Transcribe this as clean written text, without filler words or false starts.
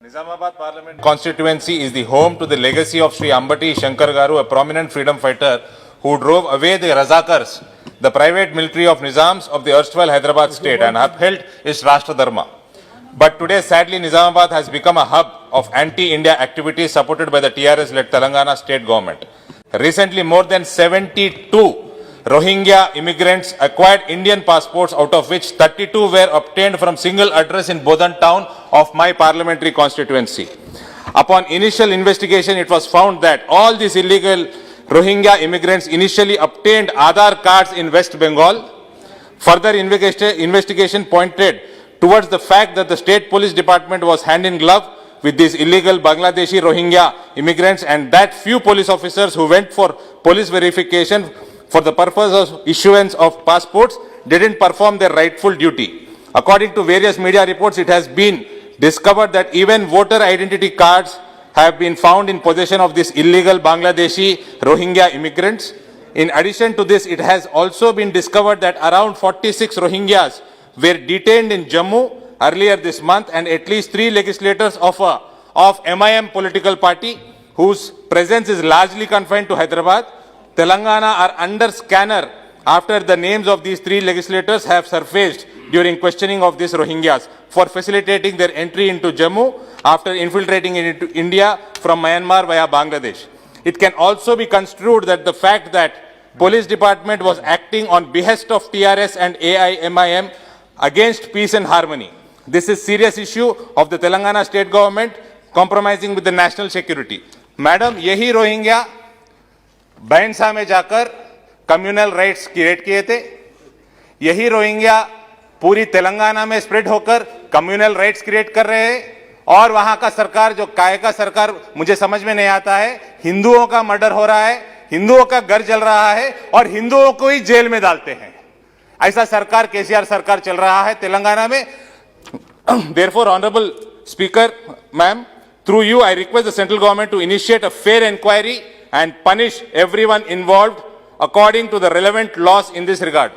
Nizamabad Parliament constituency is the home to the legacy of Sri Ambati Shankar Garu, a prominent freedom fighter who drove away the Razakars, the private military of Nizams of the erstwhile Hyderabad state, and upheld its Rashtra Dharma. But today, sadly, Nizamabad has become a hub of anti-India activities supported by the TRS-led Telangana state government. Recently, more than 72 Rohingya immigrants acquired Indian passports, out of which 32 were obtained from single address in Bodhan town of my parliamentary constituency. Upon initial investigation, it was found that all these illegal Rohingya immigrants initially obtained Aadhaar cards in West Bengal. Further investigation pointed towards the fact that the state police department was hand in glove with these illegal Bangladeshi Rohingya immigrants, and that few police officers who went for police verification for the purpose of issuance of passports didn't perform their rightful duty. According to various media reports, it has been discovered that even voter identity cards have been found in possession of these illegal Bangladeshi Rohingya immigrants. In addition to this, it has also been discovered that around 46 Rohingyas were detained in Jammu earlier this month, and at least 3 legislators of MIM political party, whose presence is largely confined to Hyderabad, Telangana, are under scanner after the names of these 3 legislators have surfaced during questioning of these Rohingyas for facilitating their entry into Jammu after infiltrating into India from Myanmar via Bangladesh. It can also be construed that the fact that police department was acting on behest of TRS and AIMIM against peace and harmony. This is serious issue of the Telangana state government compromising with the national security. Madam, यही Rohingya बैंसा में जाकर communal riots create किए थे, यही Rohingya पूरी तेलंगाना में spread होकर communal riots create कर रहे हैं, और वहां का सरकार जो कायका सरकार मुझे समझ में नहीं आता है, हिंदुओं का मर्डर हो रहा है, हिंदुओं का घर जल रहा है और हिंदुओं को ही जेल में डालते हैं. ऐसा सरकार केसीआर सरकार चल रहा है तेलंगाना में. Therefore, Honorable Speaker, ma'am, through you I request the central government to initiate a fair inquiry and punish everyone involved according to the relevant laws in this regard.